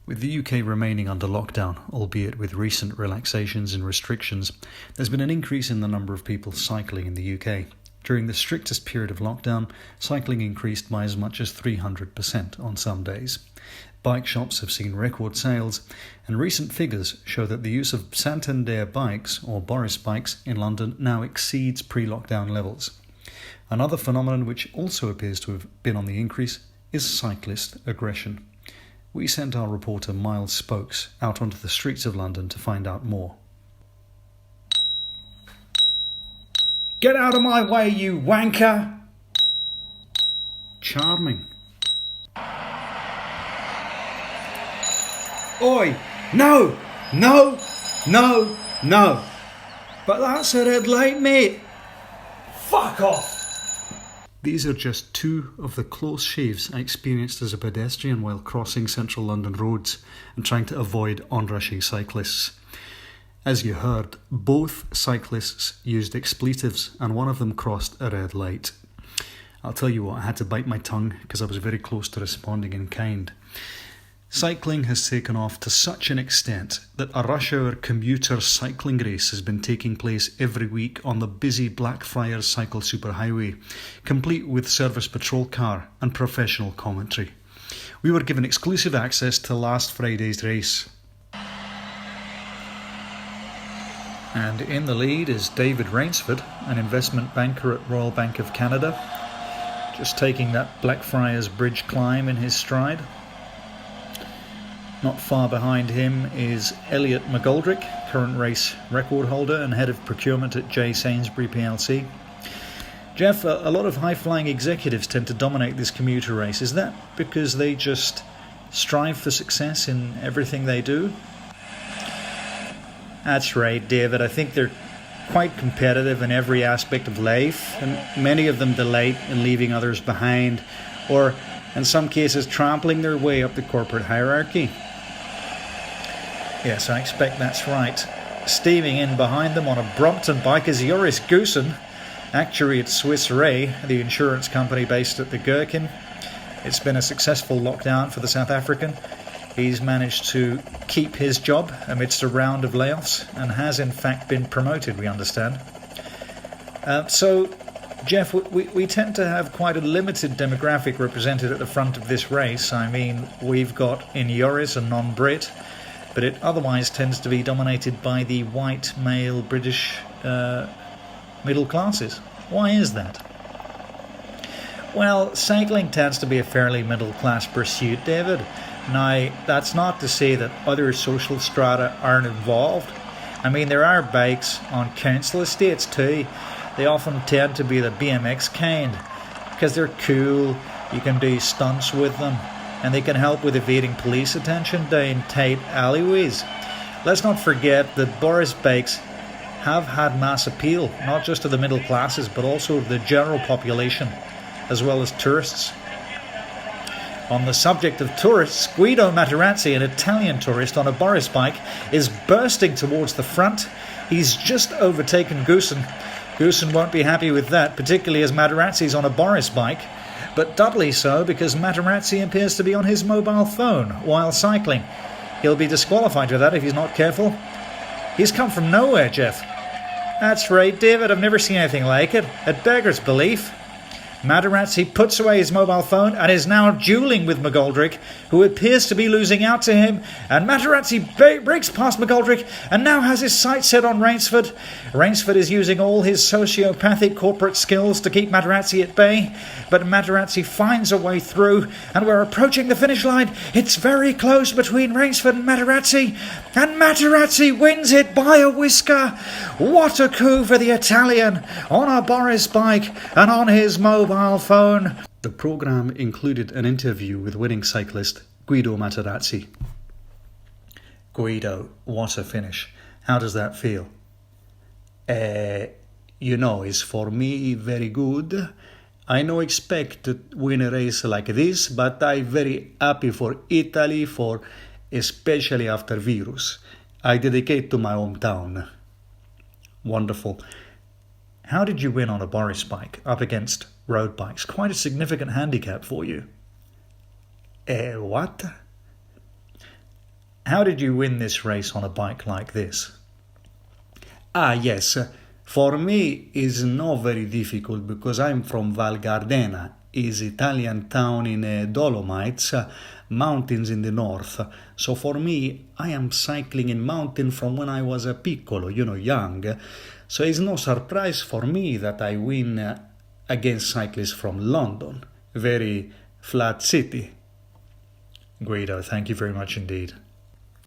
With the UK remaining under lockdown, albeit with recent relaxations and restrictions, there's been an increase in the number of people cycling in the UK. During the strictest period of lockdown, cycling increased by as much as 300% on some days. Bike shops have seen record sales, and recent figures show that the use of Santander bikes, or Boris bikes, in London now exceeds pre-lockdown levels. Another phenomenon which also appears to have been on the increase is cyclist aggression. We sent our reporter Miles Spokes out onto the streets of London to find out more. Get out of my way, you wanker! Charming. Oi! No! No! No! No! But that's a red light, mate! Fuck off! These are just two of the close shaves I experienced as a pedestrian while crossing central London roads and trying to avoid onrushing cyclists. As you heard, both cyclists used expletives and one of them crossed a red light. I'll tell you what, I had to bite my tongue because I was very close to responding in kind. Cycling has taken off to such an extent that a rush-hour commuter cycling race has been taking place every week on the busy Blackfriars Cycle Superhighway, complete with service patrol car and professional commentary. We were given exclusive access to last Friday's race. And in the lead is David Rainsford, an investment banker at Royal Bank of Canada, just taking that Blackfriars Bridge climb in his stride. Not far behind him is Elliot McGoldrick, current race record holder and head of procurement at J. Sainsbury plc. Jeff, a lot of high-flying executives tend to dominate this commuter race. Is that because they just strive for success in everything they do? That's right, David. I think they're quite competitive in every aspect of life, and many of them delight in leaving others behind, or in some cases trampling their way up the corporate hierarchy. Yes, I expect that's right. Steaming in behind them on a Brompton bike is Joris Goosen, actuary at Swiss Re, the insurance company based at the Gherkin. It's been a successful lockdown for the South African. He's managed to keep his job amidst a round of layoffs and has in fact been promoted, we understand. So, Jeff, we tend to have quite a limited demographic represented at the front of this race. I mean, we've got in Joris a non-Brit, but it otherwise tends to be dominated by the white male British middle classes. Why is that? Well, cycling tends to be a fairly middle class pursuit, David. Now, that's not to say that other social strata aren't involved. I mean, there are bikes on council estates too. They often tend to be the BMX kind because they're cool, you can do stunts with them, and they can help with evading police attention down tight alleyways. Let's not forget that Boris bikes have had mass appeal, not just to the middle classes, but also to the general population, as well as tourists. On the subject of tourists, Guido Materazzi, an Italian tourist on a Boris bike, is bursting towards the front. He's just overtaken Goosen. Goosen won't be happy with that, particularly as Materazzi's on a Boris bike, but doubly so because Materazzi appears to be on his mobile phone while cycling. He'll be disqualified for that if he's not careful. He's come from nowhere, Jeff. That's right, David, I've never seen anything like it. It beggars belief. Materazzi puts away his mobile phone and is now duelling with McGoldrick, who appears to be losing out to him, and Materazzi breaks past McGoldrick and now has his sights set on Rainsford. Rainsford is using all his sociopathic corporate skills to keep Materazzi at bay, but Materazzi finds a way through, and we're approaching the finish line. It's very close between Rainsford and Materazzi wins it by a whisker. What a coup for the Italian on a Boris bike and on his mobile phone. The programme included an interview with winning cyclist Guido Materazzi. Guido, what a finish. How does that feel? It's for me very good. I no expect to win a race like this, but I'm very happy for Italy, for especially after virus. I dedicate to my hometown. Wonderful. How did you win on a Boris bike up against road bikes? Quite a significant handicap for you. What? How did you win this race on a bike like this? Yes, for me it's not very difficult because I'm from Val Gardena, is Italian town in Dolomites, mountains in the north. So for me, I am cycling in mountain from when I was a piccolo, young. So it's no surprise for me that I win against cyclists from London, very flat city. Guido, thank you very much indeed.